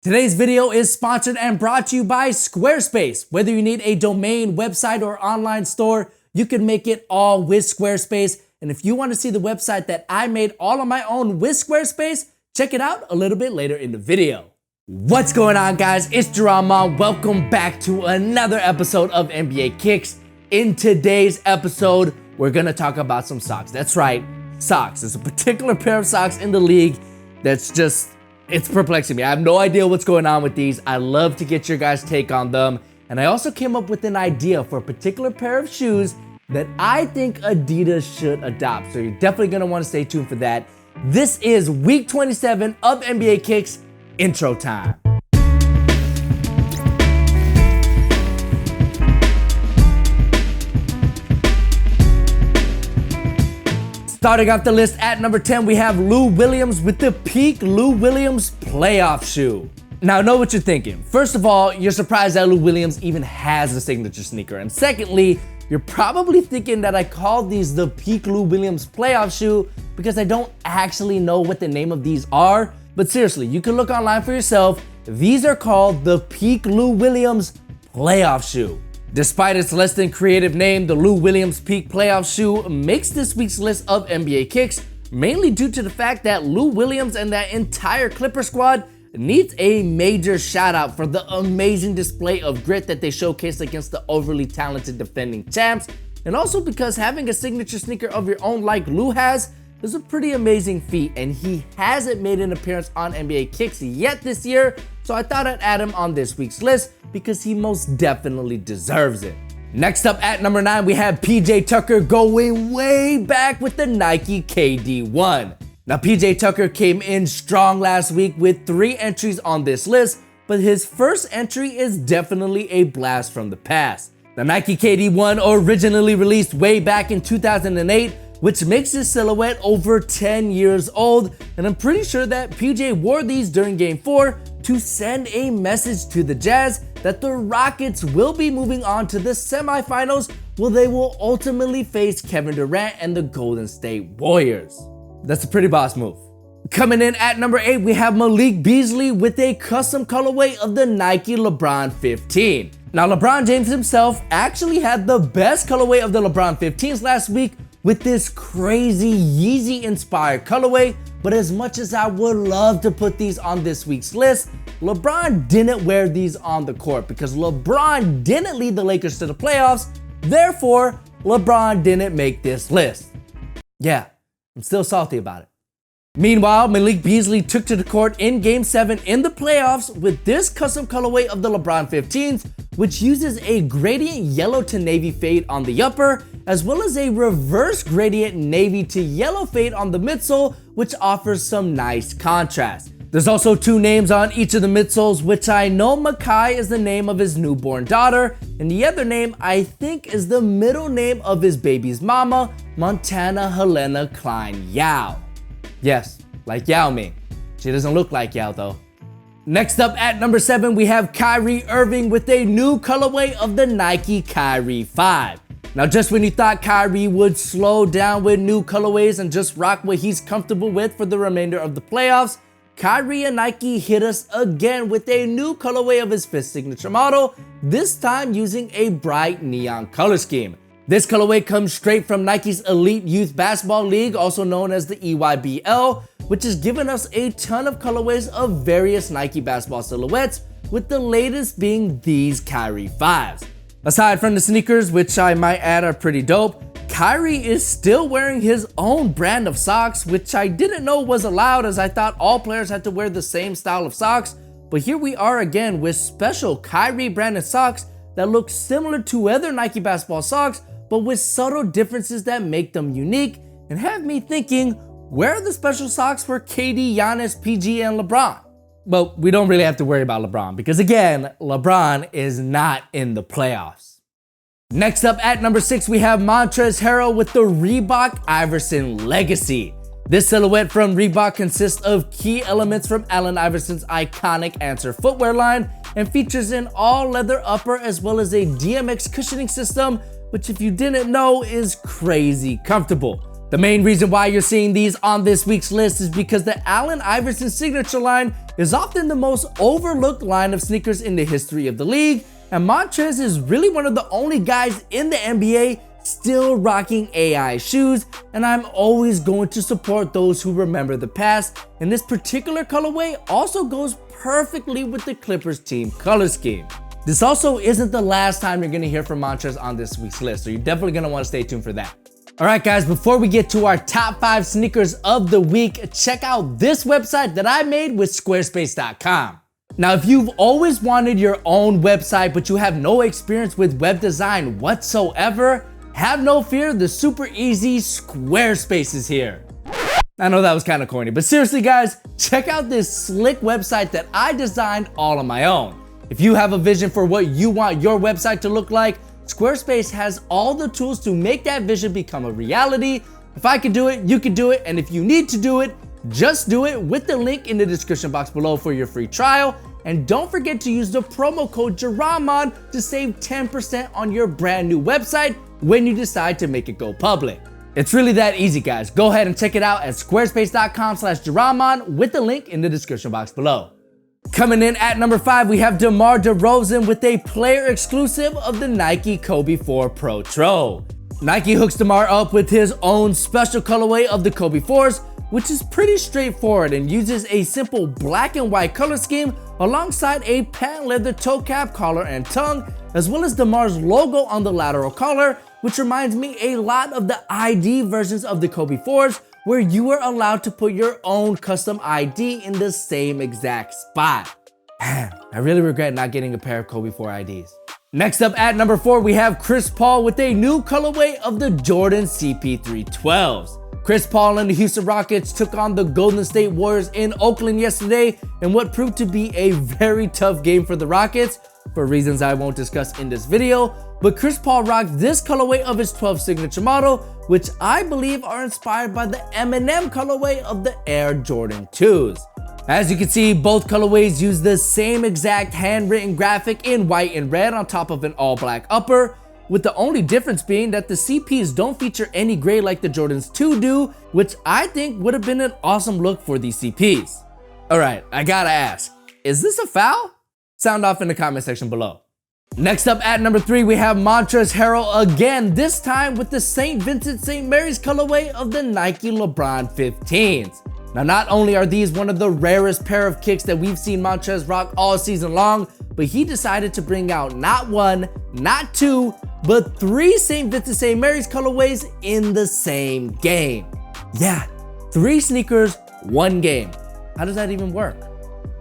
Today's video is sponsored and brought to you by Squarespace. Whether you need a domain, website, or online store, you can make it all with Squarespace. And if you want to see the website that I made all on my own with Squarespace, check it out a little bit later in the video. What's going on, guys? It's JAHRONMON. Welcome back to another episode of NBA Kicks. In today's episode, we're gonna talk about some socks. That's right, socks. There's a particular pair of socks in the league that's just, it's perplexing me. I have no idea what's going on with these. I love to get your guys' take on them. And I also came up with an idea for a particular pair of shoes that I think Adidas should adopt. So you're definitely gonna wanna stay tuned for that. This is week 27 of NBA Kicks, intro time. Starting off the list at number 10, we have Lou Williams with the peak Lou Williams playoff shoe. Now, I know what you're thinking. First of all, you're surprised that Lou Williams even has a signature sneaker. And secondly, you're probably thinking that I called these the peak Lou Williams playoff shoe because I don't actually know what the name of these are. But seriously, you can look online for yourself. These are called the peak Lou Williams playoff shoe. Despite its less than creative name, the Lou Williams Peak Playoff Shoe makes this week's list of NBA Kicks, mainly due to the fact that Lou Williams and that entire Clipper squad needs a major shout out for the amazing display of grit that they showcased against the overly talented defending champs, and also because having a signature sneaker of your own like Lou has is a pretty amazing feat, and he hasn't made an appearance on NBA Kicks yet this year, so I thought I'd add him on this week's list because he most definitely deserves it. Next up at number 9, we have PJ Tucker going way back with the Nike KD1. Now, PJ Tucker came in strong last week with 3 entries on this list, but his first entry is definitely a blast from the past. The Nike KD1 originally released way back in 2008, which makes his silhouette over 10 years old, and I'm pretty sure that PJ wore these during Game 4 to send a message to the Jazz that the Rockets will be moving on to the semifinals, where they will ultimately face Kevin Durant and the Golden State Warriors. That's a pretty boss move. Coming in at number 8, we have Malik Beasley with a custom colorway of the Nike LeBron 15. Now, LeBron James himself actually had the best colorway of the LeBron 15s last week with this crazy Yeezy-inspired colorway, but as much as I would love to put these on this week's list, LeBron didn't wear these on the court because LeBron didn't lead the Lakers to the playoffs, therefore, LeBron didn't make this list. Yeah, I'm still salty about it. Meanwhile, Malik Beasley took to the court in Game 7 in the playoffs with this custom colorway of the LeBron 15s, which uses a gradient yellow to navy fade on the upper, as well as a reverse gradient navy to yellow fade on the midsole, which offers some nice contrast. There's also 2 names on each of the midsoles, which I know Makai is the name of his newborn daughter, and the other name I think is the middle name of his baby's mama, Montana Helena Klein Yao. Yes, like Yao Ming. She doesn't look like Yao though. Next up at number 7, we have Kyrie Irving with a new colorway of the Nike Kyrie 5. Now, just when you thought Kyrie would slow down with new colorways and just rock what he's comfortable with for the remainder of the playoffs, Kyrie and Nike hit us again with a new colorway of his 5th signature model, this time using a bright neon color scheme. This colorway comes straight from Nike's Elite Youth Basketball League, also known as the EYBL, which has given us a ton of colorways of various Nike basketball silhouettes, with the latest being these Kyrie 5s. Aside from the sneakers, which I might add are pretty dope, Kyrie is still wearing his own brand of socks, which I didn't know was allowed as I thought all players had to wear the same style of socks, but here we are again with special Kyrie branded socks that look similar to other Nike basketball socks, but with subtle differences that make them unique and have me thinking, where are the special socks for KD, Giannis, PG, and LeBron? Well, we don't really have to worry about LeBron because again, LeBron is not in the playoffs. Next up at number 6, we have Montrezl Harrell with the Reebok Iverson Legacy. This silhouette from Reebok consists of key elements from Allen Iverson's iconic Answer footwear line and features an all-leather upper as well as a DMX cushioning system, which if you didn't know is crazy comfortable. The main reason why you're seeing these on this week's list is because the Allen Iverson signature line is often the most overlooked line of sneakers in the history of the league, and Montrezl is really one of the only guys in the NBA still rocking AI shoes, and I'm always going to support those who remember the past, and this particular colorway also goes perfectly with the Clippers team color scheme. This also isn't the last time you're gonna hear from Montrezl on this week's list, so you're definitely gonna wanna stay tuned for that. Alright guys, before we get to our top 5 sneakers of the week, check out this website that I made with squarespace.com. Now, if you've always wanted your own website but you have no experience with web design whatsoever, have no fear, the super easy Squarespace is here. I know that was kind of corny, but seriously guys, check out this slick website that I designed all on my own. If you have a vision for what you want your website to look like, Squarespace has all the tools to make that vision become a reality. If I could do it, you can do it, and if you need to do it, just do it with the link in the description box below for your free trial. And don't forget to use the promo code JAHRONMON to save 10% on your brand new website when you decide to make it go public. It's really that easy guys. Go ahead and check it out at squarespace.com/JAHRONMON with the link in the description box below. Coming in at number 5, we have DeMar DeRozan with a player exclusive of the Nike Kobe 4 Protro. Nike hooks DeMar up with his own special colorway of the Kobe 4s, which is pretty straightforward and uses a simple black and white color scheme alongside a patent leather toe cap, collar, and tongue, as well as DeMar's logo on the lateral collar, which reminds me a lot of the ID versions of the Kobe 4s, where you were allowed to put your own custom ID in the same exact spot. Man, I really regret not getting a pair of Kobe 4 IDs. Next up at number 4, we have Chris Paul with a new colorway of the Jordan CP312s. Chris Paul and the Houston Rockets took on the Golden State Warriors in Oakland yesterday in what proved to be a very tough game for the Rockets, for reasons I won't discuss in this video. But Chris Paul rocked this colorway of his 12 signature model, which I believe are inspired by the Eminem colorway of the Air Jordan 2s. As you can see, both colorways use the same exact handwritten graphic in white and red on top of an all black upper, with the only difference being that the CPs don't feature any gray like the Jordans 2 do, which I think would have been an awesome look for these CPs. Alright, I gotta ask, is this a foul? Sound off in the comment section below. Next up at number 3, we have Montrezl Harrell again, this time with the St. Vincent St. Mary's colorway of the Nike LeBron 15s. Now, not only are these one of the rarest pair of kicks that we've seen Montrezl rock all season long, but he decided to bring out not 1, not 2, but 3 St. Vincent St. Mary's colorways in the same game. Yeah, 3 sneakers, 1 game. How does that even work?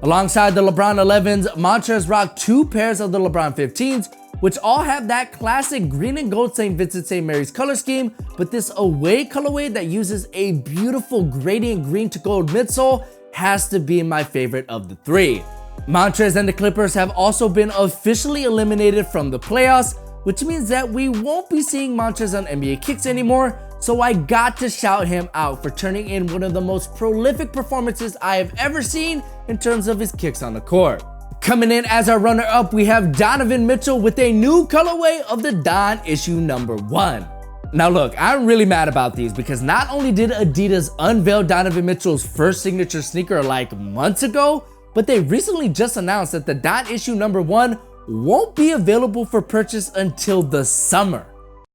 Alongside the LeBron 11s, Montrezl rocked 2 pairs of the LeBron 15s, which all have that classic green and gold St. Vincent St. Mary's color scheme, but this away colorway that uses a beautiful gradient green to gold midsole has to be my favorite of the 3. Montrezl and the Clippers have also been officially eliminated from the playoffs, which means that we won't be seeing Montrezl on NBA Kicks anymore, so I got to shout him out for turning in one of the most prolific performances I have ever seen in terms of his kicks on the court. Coming in as our runner-up, we have Donovan Mitchell with a new colorway of the D.O.N issue number 1. Now look, I'm really mad about these because not only did Adidas unveil Donovan Mitchell's first signature sneaker like months ago, but they recently just announced that the D.O.N issue number 1 won't be available for purchase until the summer.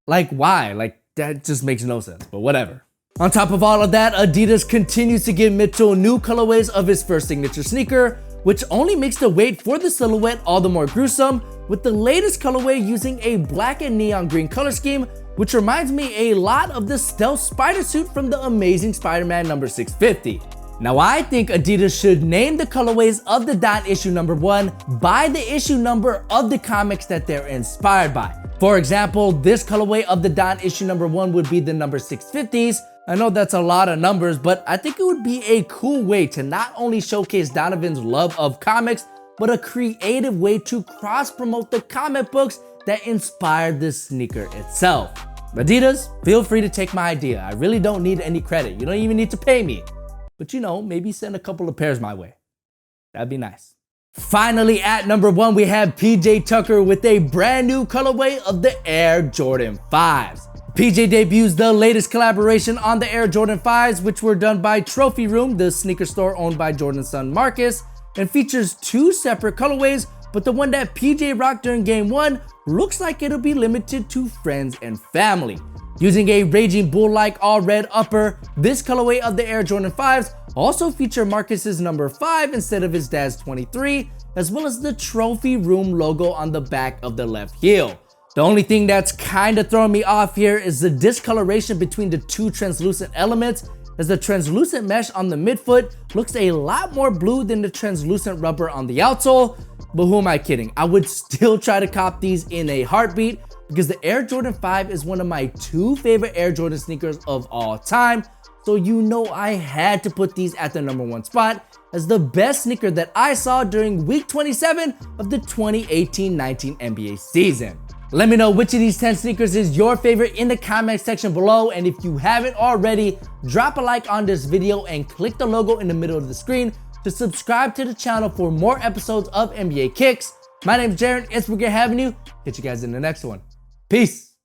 Like why? Like that just makes no sense, but whatever. On top of all of that, Adidas continues to give Mitchell new colorways of his first signature sneaker, which only makes the wait for the silhouette all the more gruesome, with the latest colorway using a black and neon green color scheme, which reminds me a lot of the stealth spider suit from the Amazing Spider-Man number 650. Now I think Adidas should name the colorways of the D.O.N issue number 1 by the issue number of the comics that they're inspired by. For example, this colorway of the D.O.N issue number 1 would be the number 650s. I know that's a lot of numbers, but I think it would be a cool way to not only showcase Donovan's love of comics, but a creative way to cross-promote the comic books that inspired this sneaker itself. Adidas, feel free to take my idea. I really don't need any credit. You don't even need to pay me. But you know, maybe send a couple of pairs my way. That'd be nice. Finally, at number 1, we have PJ Tucker with a brand new colorway of the Air Jordan 5s. PJ debuts the latest collaboration on the Air Jordan 5s, which were done by Trophy Room, the sneaker store owned by Jordan's son Marcus, and features 2 separate colorways, but the one that PJ rocked during game 1 looks like it'll be limited to friends and family. Using a Raging Bull-like all-red upper, this colorway of the Air Jordan 5s also feature Marcus's number 5 instead of his dad's 23, as well as the trophy room logo on the back of the left heel. The only thing that's kinda throwing me off here is the discoloration between the 2 translucent elements, as the translucent mesh on the midfoot looks a lot more blue than the translucent rubber on the outsole. But who am I kidding? I would still try to cop these in a heartbeat, because the Air Jordan 5 is one of my 2 favorite Air Jordan sneakers of all time. So you know I had to put these at the number 1 spot as the best sneaker that I saw during week 27 of the 2018-19 NBA season. Let me know which of these 10 sneakers is your favorite in the comment section below, and if you haven't already, drop a like on this video and click the logo in the middle of the screen to subscribe to the channel for more episodes of NBA Kicks. My name's Jaron, it's been great having you. Catch you guys in the next one. Peace.